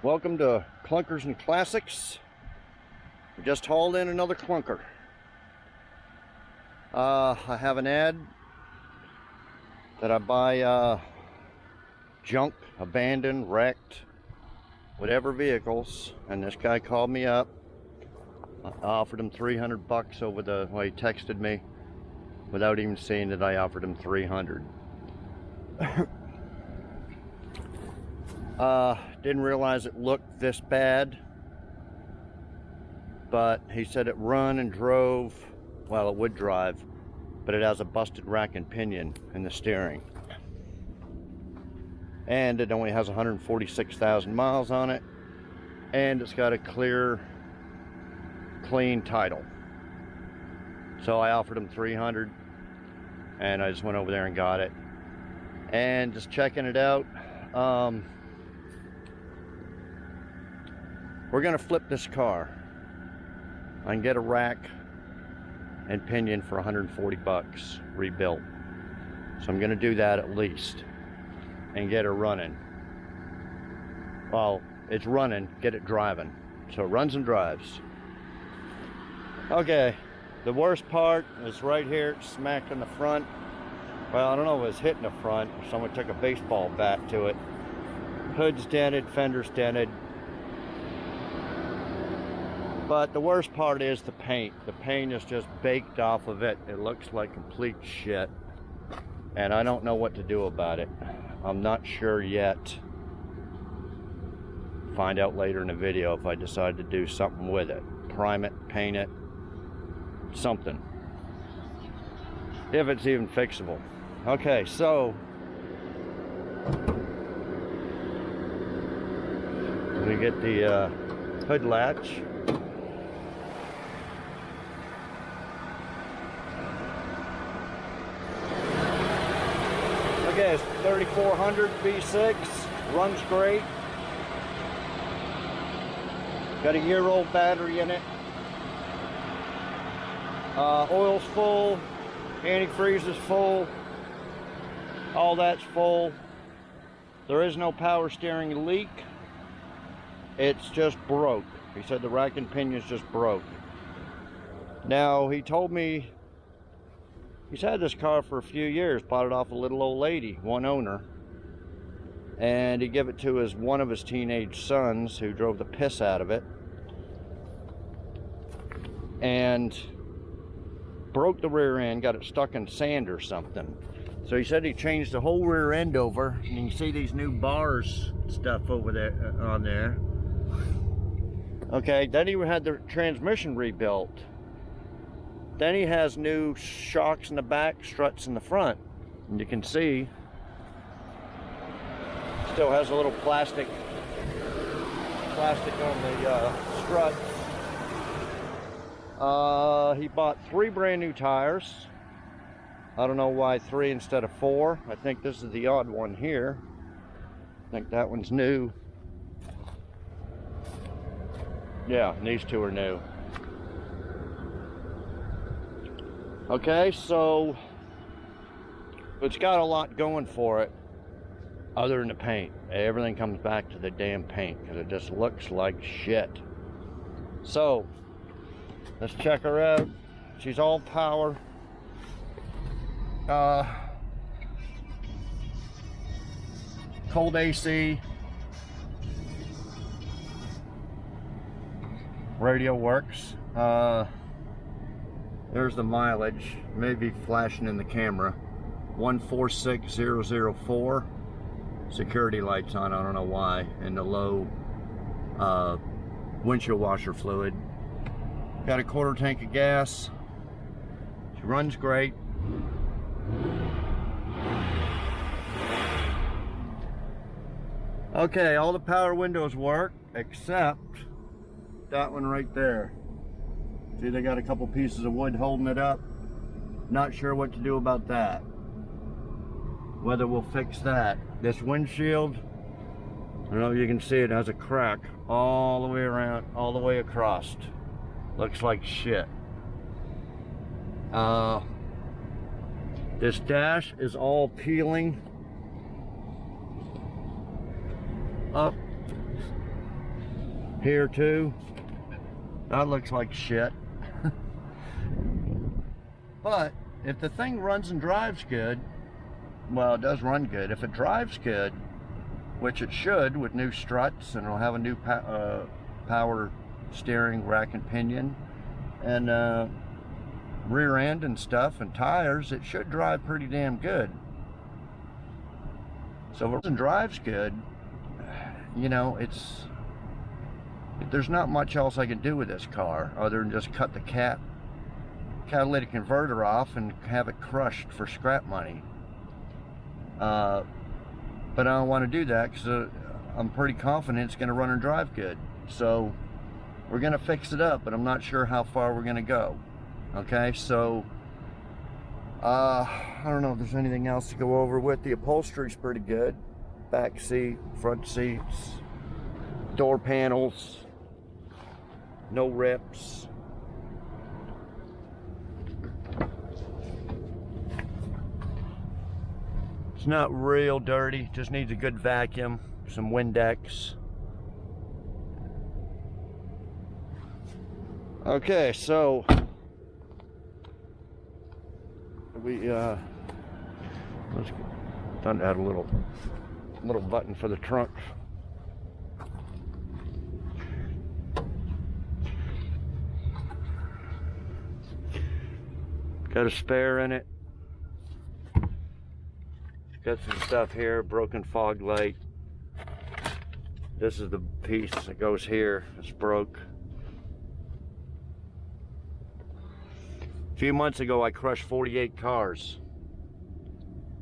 Welcome to Clunkers and Classics. We just hauled in another clunker. I have an ad that I buy junk, abandoned, wrecked, whatever vehicles, and this guy called me up. I offered him 300 bucks over the, well, he texted me without even seeing that I offered him 300. Didn't realize it looked this bad, but he said it run and drove. Well, it would drive, but it has a busted rack and pinion in the steering, and it only has 146,000 miles on it, and it's got a clear, clean title. So I offered him 300, and I just went over there and got it, and just checking it out. We're gonna flip this car. I can get a rack and pinion for 140 bucks rebuilt. So I'm gonna do that at least and get her running. Well, it's running, get it driving. So it runs and drives. Okay, the worst part is right here, smack in the front. Well, I don't know if it was hitting the front or someone took a baseball bat to it. Hood's dented, fender's dented. But the worst part is the paint. The paint is just baked off of it. It looks like complete shit. And I don't know what to do about it. I'm not sure yet. Find out later in the video if I decide to do something with it. Prime it, paint it, something. If it's even fixable. Okay, so we get the hood latch. Okay, it's 3400 V6, runs great. Got a year-old battery in it. Oil's full, antifreeze is full, all that's full. There is no power steering leak. It's just broke. He said the rack and pinion's just broke. Now, he told me he's had this car for a few years, bought it off a little old lady, one owner. And he gave it to one of his teenage sons who drove the piss out of it. And broke the rear end, got it stuck in sand or something. So he said he changed the whole rear end over. And you can see these new bars stuff over there, on there. Okay, then he had the transmission rebuilt. Then he has new shocks in the back, struts in the front. And you can see, still has a little plastic on the struts. He bought 3 brand new tires. I don't know why 3 instead of 4. I think this is the odd one here. I think that one's new. Yeah, these 2 are new. Okay, so it's got a lot going for it other than the paint. Everything comes back to the damn paint because it just looks like shit. So let's check her out. She's all power. Cold AC. Radio works. There's the mileage, maybe flashing in the camera. 146004. Security lights on, I don't know why. And the low windshield washer fluid. Got a 1/4 tank of gas. She runs great. Okay, all the power windows work except that one right there. See, they got a couple pieces of wood holding it up. Not sure what to do about that. Whether we'll fix that. This windshield, I don't know if you can see it, has a crack all the way around, all the way across. Looks like shit. This dash is all peeling up. Here too. That looks like shit. But if the thing runs and drives good, well, it does run good. If it drives good, which it should with new struts, and it'll have a new power steering rack and pinion, and rear end and stuff, and tires, it should drive pretty damn good. So if it runs and drives good, you know, there's not much else I can do with this car other than just cut the catalytic converter off and have it crushed for scrap money. But I don't want to do that because I'm pretty confident it's going to run and drive good. So we're going to fix it up, but I'm not sure how far we're going to go. Okay, so I don't know if there's anything else to go over with. The upholstery's pretty good. Back seat, front seats, door panels, no rips. It's not real dirty, just needs a good vacuum, some Windex. Okay, so let's thought I had a little button for the trunk. Got a spare in it. Got some stuff here, broken fog light. This is the piece that goes here. It's broke. A few months ago I crushed 48 cars.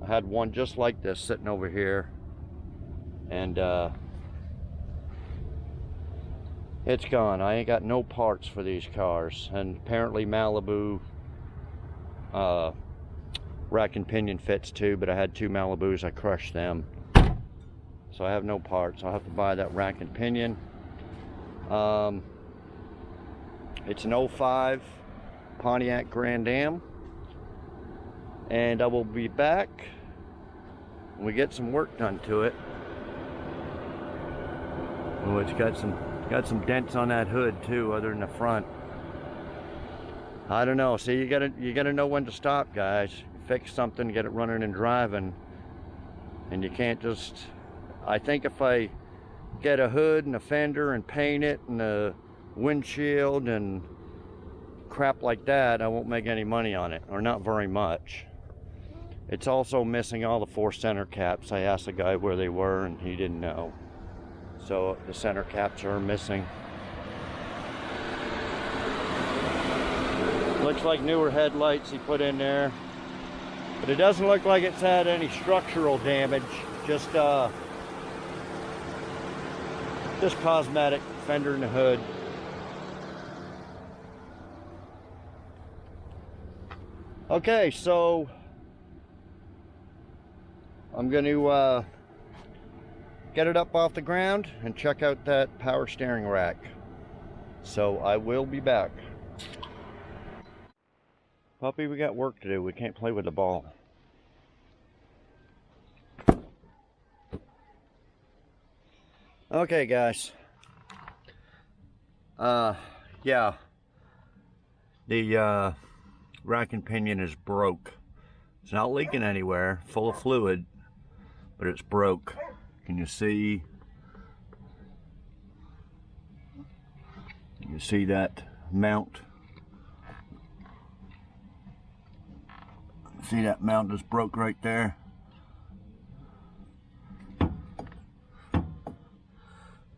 I had one just like this sitting over here, and it's gone. I ain't got no parts for these cars, and apparently Malibu rack and pinion fits too, but I had two Malibus, I crushed them, so I have no parts. I'll have to buy that rack and pinion. It's an 05 Pontiac Grand Am, and I will be back when we get some work done to it. Oh, it's got some dents on that hood too, other than the front. I don't know. See, you gotta know when to stop, guys. Fix something, get it running and driving, and you can't just. I think if I get a hood and a fender and paint it and a windshield and crap like that, I won't make any money on it, or not very much. It's also missing all the 4 center caps. I asked the guy where they were and he didn't know. So the center caps are missing. Looks like newer headlights he put in there, but it doesn't look like it's had any structural damage. Just cosmetic, fender in the hood. Okay, so I'm going to get it up off the ground and check out that power steering rack. So I will be back. Puppy, we got work to do. We can't play with the ball. Okay, guys. Yeah. The rack and pinion is broke. It's not leaking anywhere, full of fluid, but it's broke. Can you see? You see that mount? See that mount just broke right there?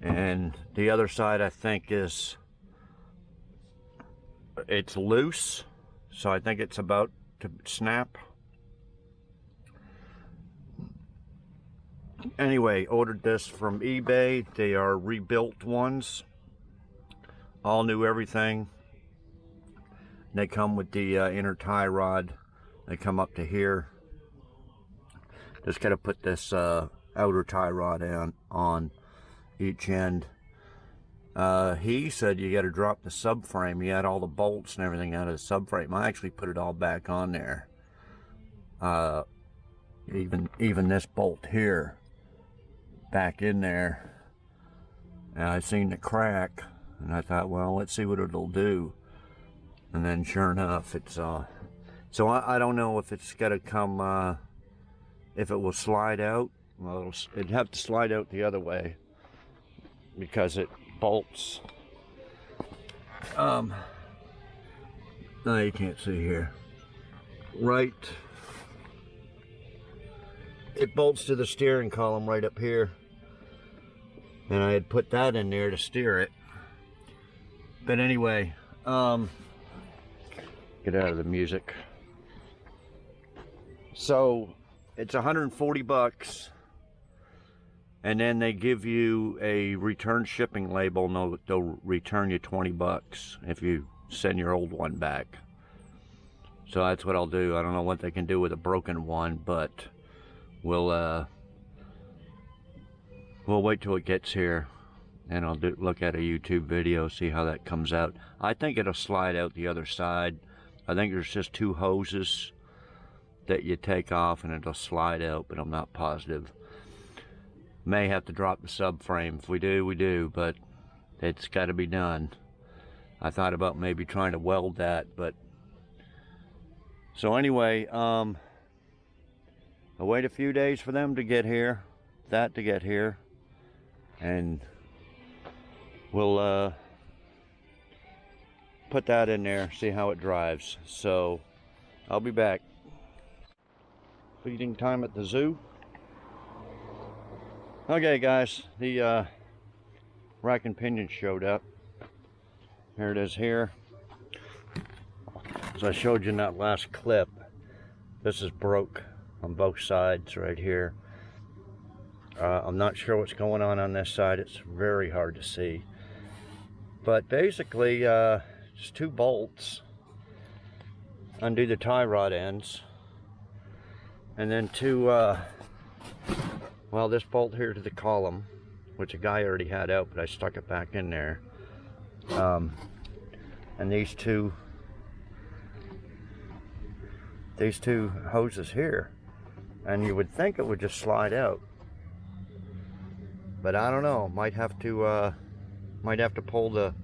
And the other side, I think, it's loose, so I think it's about to snap. Anyway, ordered this from eBay. They are rebuilt ones, all new everything. They come with the inner tie rod. They come up to here. Just gotta put this outer tie rod on each end. He said you gotta drop the subframe. He had all the bolts and everything out of the subframe. I actually put it all back on there. Even this bolt here back in there. and I seen the crack, and I thought, well, let's see what it'll do. And then sure enough, it's so I don't know if it's gonna come, if it will slide out. Well, it'd have to slide out the other way because it bolts. No, you can't see here. Right, it bolts to the steering column right up here, and I had put that in there to steer it. But anyway, get out of the music. So it's 140 bucks, and then they give you a return shipping label, and they'll return you 20 bucks if you send your old one back. So that's what I'll do. I don't know what they can do with a broken one, but we'll wait till it gets here, and I'll look at a YouTube video, see how that comes out. I think it'll slide out the other side. I think there's just 2 hoses that you take off and it'll slide out, but I'm not positive. May have to drop the subframe. If we do, we do, but it's got to be done. I thought about maybe trying to weld that, but so anyway, I'll wait a few days for them to get here, to get here, and we'll put that in there, see how it drives. So I'll be back. Feeding time at the zoo. Okay guys, the rack and pinion showed up. Here it is here. As I showed you in that last clip, this is broke on both sides right here. I'm not sure what's going on this side. It's very hard to see. But basically, just 2 bolts undo the tie rod ends, and then 2, well, this bolt here to the column, which a guy already had out, but I stuck it back in there. And these two hoses here, and you would think it would just slide out, but I don't know. Might have to pull the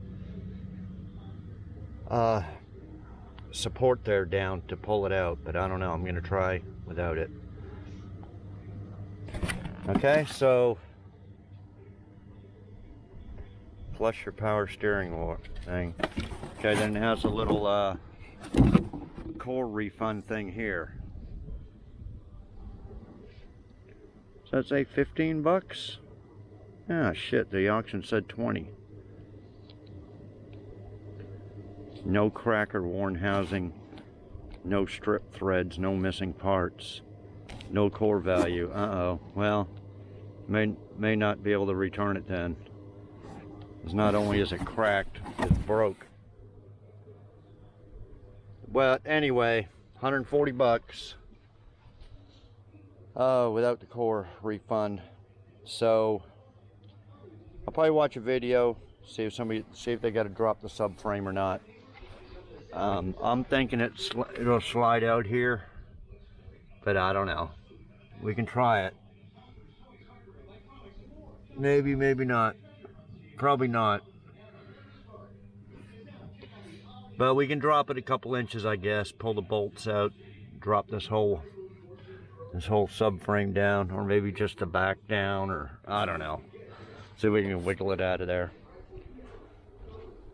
support there down to pull it out, but I don't know. I'm gonna try without it. Okay, so flush your power steering thing. Okay, then it has a little core refund thing here. Does that say 15 bucks? Ah, shit, the auction said 20. No crack or worn housing, no strip threads, no missing parts, no core value. Uh-oh. Well, may not be able to return it then. It's not only is it cracked, it's broke. But anyway, 140 bucks without the core refund. So I'll probably watch a video, see if they got to drop the subframe or not. I'm thinking it'll slide out here, but I don't know. We can try it. Maybe, maybe not. Probably not. But we can drop it a couple inches, I guess. Pull the bolts out, drop this whole subframe down, or maybe just the back down, or I don't know. See if we can wiggle it out of there.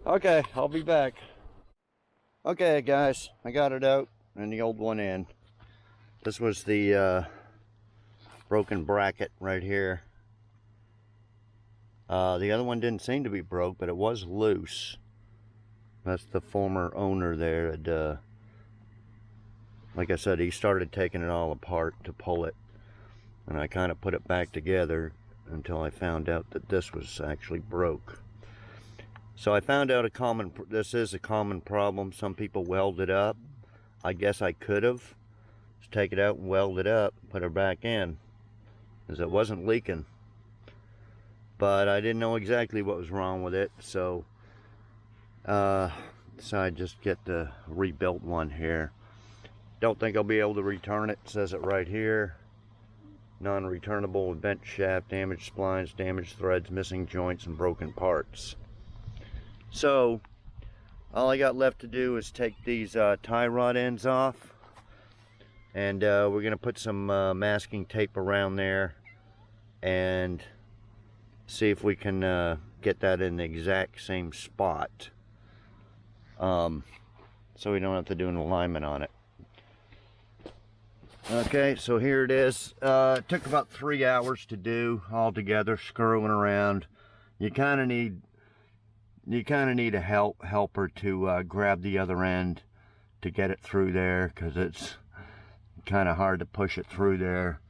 Okay, I'll be back. Okay guys, I got it out and the old one in. This was the broken bracket right here. The other one didn't seem to be broke, but it was loose. That's the former owner there. Like I said, he started taking it all apart to pull it, and I kind of put it back together until I found out that this was actually broke. So I found out this is a common problem. Some people weld it up. I guess I could have just take it out and weld it up, put it back in, because it wasn't leaking. But I didn't know exactly what was wrong with it, so decided just get the rebuilt one here. Don't think I'll be able to return it. It says it right here. non-returnable, with bent shaft, damaged splines, damaged threads, missing joints, and broken parts. So all I got left to do is take these tie rod ends off, and we're going to put some masking tape around there and see if we can get that in the exact same spot, so we don't have to do an alignment on it. Okay, so here it is. It took about 3 hours to do all together, screwing around. You kind of need a helper to grab the other end to get it through there, because it's kind of hard to push it through there.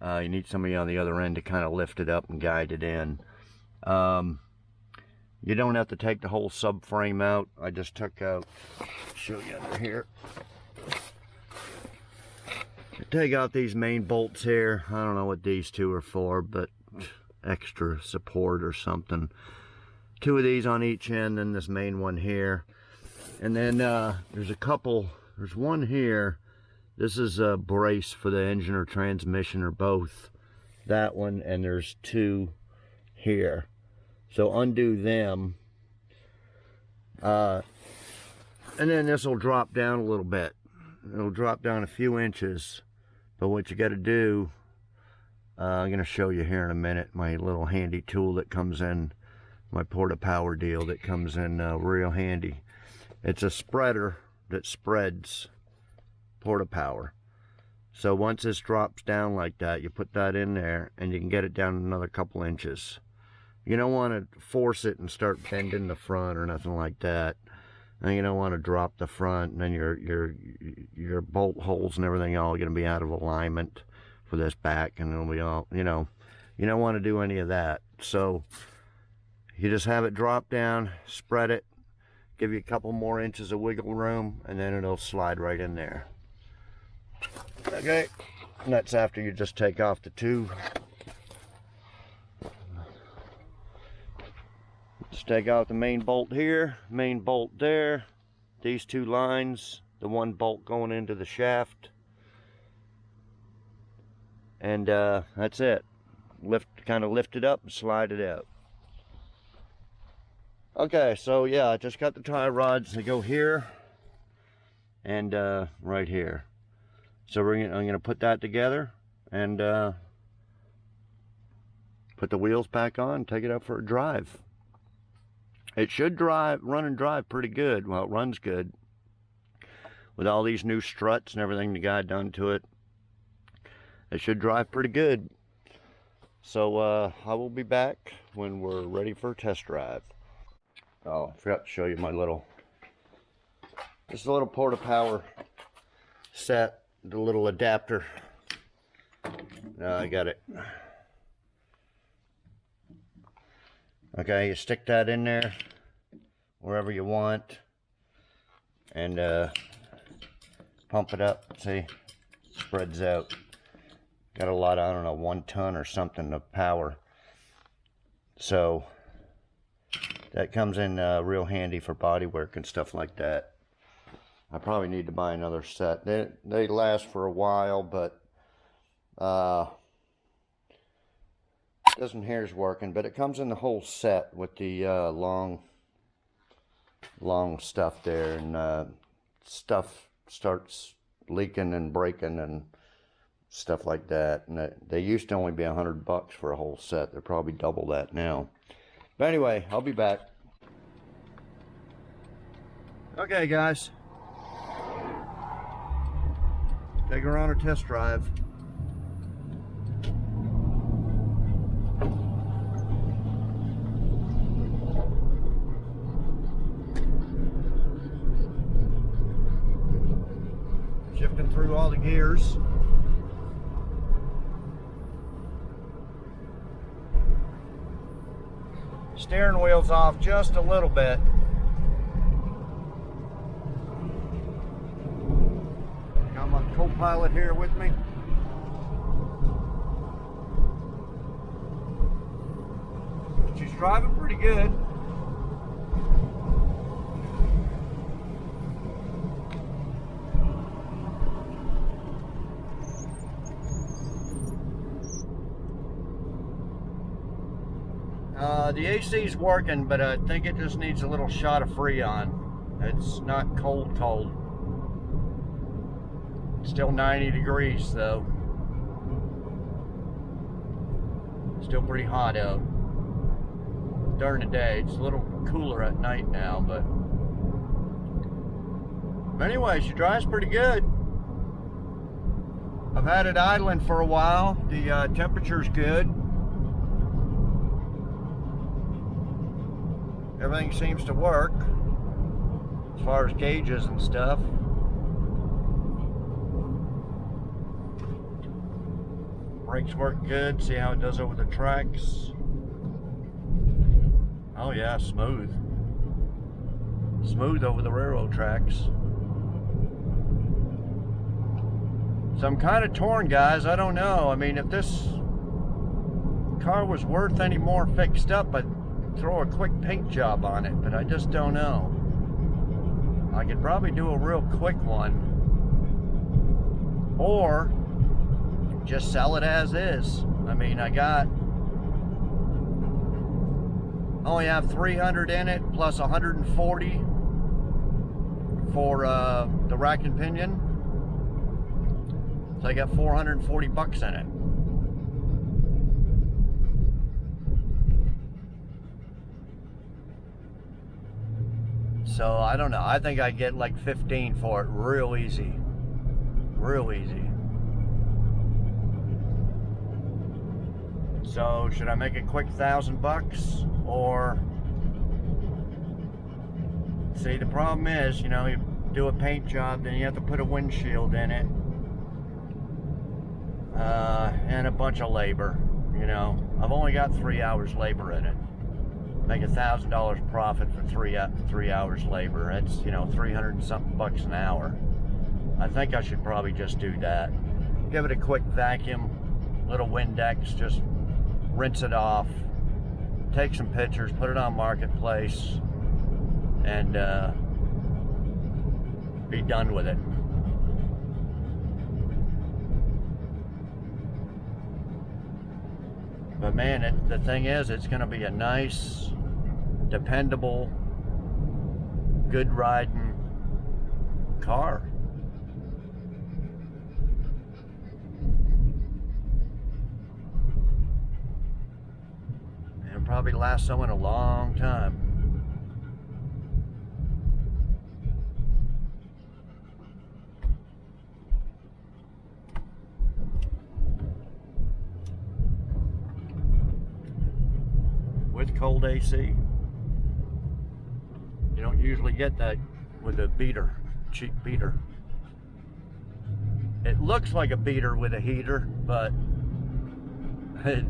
You need somebody on the other end to kind of lift it up and guide it in. You don't have to take the whole subframe out. I just took out, show you under here. Take out these main bolts here. I don't know what these two are for, but extra support or something. 2 of these on each end, and this main one here. And then there's one here. This is a brace for the engine or transmission or both. That one, and there's 2 here. So undo them. And then this will drop down a little bit. It'll drop down a few inches. But what you got to do, I'm going to show you here in a minute, my little handy tool that comes in, my Porta Power deal that comes in real handy. It's a spreader that spreads Porta Power. So once this drops down like that, you put that in there and you can get it down another couple inches. You don't want to force it and start bending the front or nothing like that. And you don't want to drop the front, and then your bolt holes and everything all going to be out of alignment for this back, and it'll be all, you know, you don't want to do any of that. So you just have it drop down, spread it, give you a couple more inches of wiggle room, and then it'll slide right in there. Okay, and that's after you just take off the 2. Just take out the main bolt here, main bolt there, these 2 lines, the 1 bolt going into the shaft, and that's it. Kind of lift it up and slide it out. Okay, so yeah, I just got the tie rods. They go here and right here. So I'm going to put that together and put the wheels back on, take it up for a drive. It should run and drive pretty good. Well, it runs good. With all these new struts and everything the guy done to it, it should drive pretty good. So I will be back when we're ready for a test drive. Oh, I forgot to show you my this little Porta Power set, the little adapter. I got it. Okay, you stick that in there wherever you want and pump it up. See, spreads out. Got a lot of, I don't know, 1 ton or something of power. So that comes in real handy for body work and stuff like that. I probably need to buy another set. They last for a while, but doesn't here's working, but it comes in the whole set with the long stuff there, and stuff starts leaking and breaking and stuff like that. And they used to only be $100 for a whole set. They're probably double that now. But anyway, I'll be back. Okay, guys, take her on a test drive. Shifting through all the gears. Steering wheel's off just a little bit. Got my co-pilot here with me. She's driving pretty good. The AC's working, but I think it just needs a little shot of Freon. It's not cold. It's still 90 degrees though. Still pretty hot out during the day. It's a little cooler at night now, but anyway, she drives pretty good. I've had it idling for a while. The temperature's good. Everything seems to work as far as gauges and stuff. Brakes work good. See how it does over the tracks. Oh yeah, smooth. Smooth over the railroad tracks. So I'm kind of torn, guys. I don't know. I mean, if this car was worth any more fixed up, I'd throw a quick paint job on it, but I just don't know. I could probably do a real quick one, or just sell it as is. I mean, only have 300 in it, plus 140 for the rack and pinion. So I got 440 bucks in it. So I don't know. I think I get like 15 for it, real easy. Real easy. So should I make a quick $1,000 or? See, the problem is, you know, you do a paint job, then you have to put a windshield in it. And a bunch of labor, you know. I've only got 3 hours labor in it. Make $1,000 profit for 3 hours labor. That's, you know, 300 and something bucks an hour. I think I should probably just do that. Give it a quick vacuum, little Windex, just rinse it off, take some pictures, put it on Marketplace, and be done with it. But man, the thing is, it's going to be a nice, dependable, good riding car. It'll probably last someone a long time. With cold AC. You don't usually get that with a beater, cheap beater. It looks like a beater with a heater, but it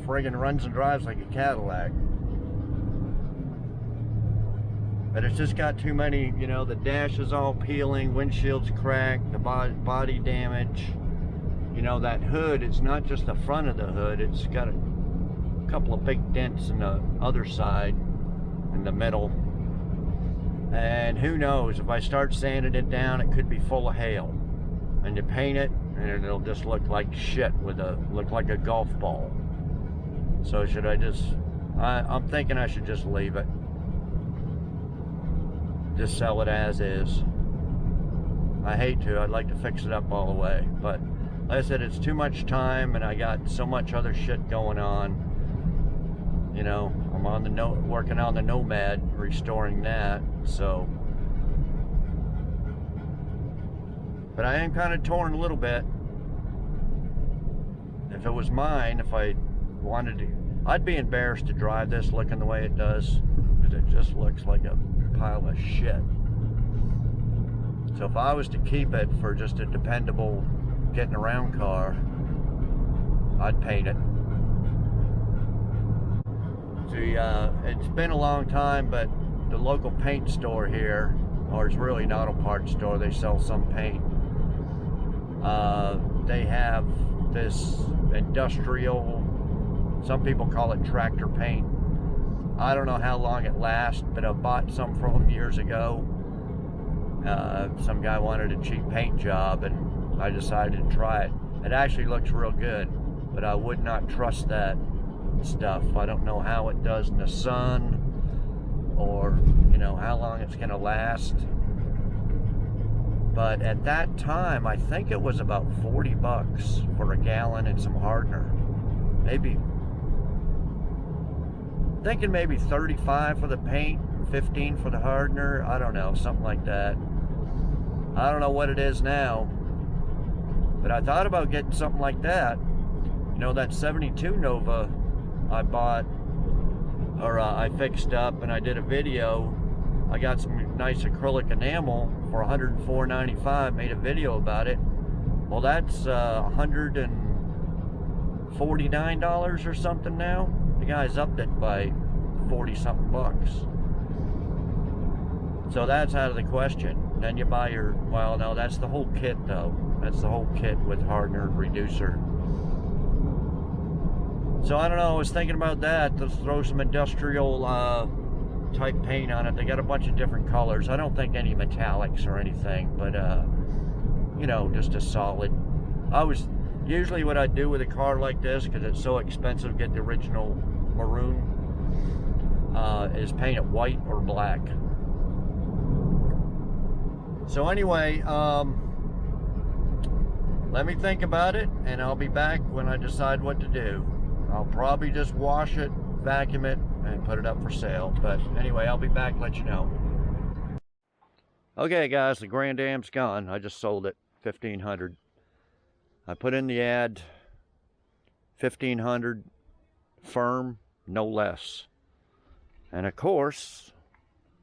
friggin' runs and drives like a Cadillac. But it's just got too many, you know, the dash is all peeling, windshield's cracked, the body damage. You know, that hood, it's not just the front of the hood, it's got a couple of big dents in the other side, in the middle. And who knows, if I start sanding it down, it could be full of hail. And you paint it, and it'll just look like shit look like a golf ball. So should I just, I'm thinking I should just leave it. Just sell it as is. I hate to, I'd like to fix it up all the way. But like I said, it's too much time and I got so much other shit going on. You know, I'm on working on the Nomad, restoring that, so. But I am kind of torn a little bit. If it was mine, if I wanted to, I'd be embarrassed to drive this looking the way it does, because it just looks like a pile of shit. So if I was to keep it for just a dependable getting around car, I'd paint it. See, it's been a long time, but the local paint store here, or it's really an auto parts store, they sell some paint. They have this industrial, some people call it tractor paint. I don't know how long it lasts, but I bought some from them years ago. Some guy wanted a cheap paint job and I decided to try it. It actually looks real good, but I would not trust that stuff. I don't know how it does in the sun, or, you know, how long it's gonna last. But at that time, I think it was about 40 bucks for a gallon and some hardener. Maybe, thinking maybe 35 for the paint, 15 for the hardener. I don't know, something like that. I don't know what it is now, but I thought about getting something like that. You know, that 72 Nova I bought, or I fixed up, and I did a video. I got some nice acrylic enamel for $104.95, made a video about it. Well, that's $149 or something now. The guy's upped it by 40 something bucks. So that's out of the question. Then you buy your, well, no, that's the whole kit though. That's the whole kit with hardener, reducer. So I don't know, I was thinking about that. Let's throw some industrial type paint on it. They got a bunch of different colors. I don't think any metallics or anything, but you know, just a solid. Usually what I do with a car like this, because it's so expensive to get the original maroon, is paint it white or black. So anyway, let me think about it, and I'll be back when I decide what to do. I'll probably just wash it, vacuum it, and put it up for sale. But anyway, I'll be back, let you know. Okay guys, the Grand Am's gone. I just sold it, $1,500. I put in the ad, $1,500 firm, no less. And of course,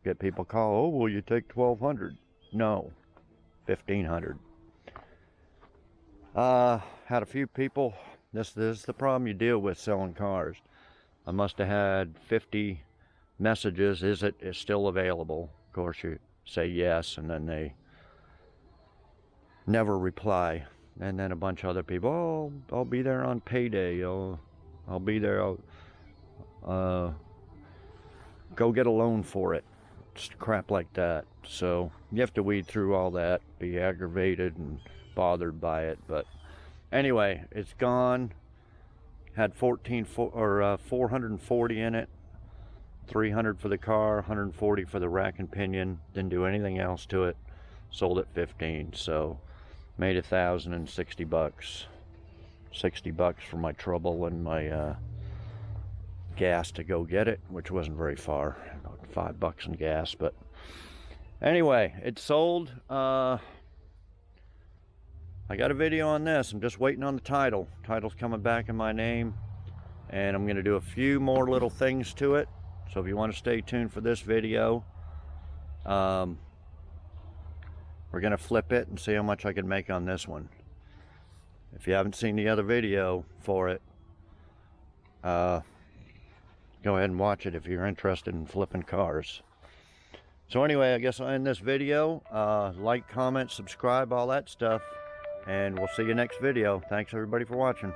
get people call, oh, will you take $1,200? No, $1,500. Had a few people. This is the problem you deal with selling cars. I must have had 50 messages. Is it still available? Of course, you say yes, and then they never reply. And then a bunch of other people, oh, I'll be there on payday. I'll be there. I'll go get a loan for it. Just crap like that. So you have to weed through all that, be aggravated and bothered by it. But anyway, it's gone. Had 440 in it. 300 for the car, 140 for the rack and pinion. Didn't do anything else to it. Sold it 15. So made $1,060. 60 bucks for my trouble and my gas to go get it, which wasn't very far. About $5 in gas. But anyway, it's sold. I got a video on this. I'm just waiting on the title. Title's coming back in my name, and I'm going to do a few more little things to it. So if you want to stay tuned for this video, we're going to flip it and see how much I can make on this one. If you haven't seen the other video for it, go ahead and watch it if you're interested in flipping cars. So anyway, I guess I'll end this video. Like, comment, subscribe, all that stuff. And we'll see you next video. Thanks everybody for watching.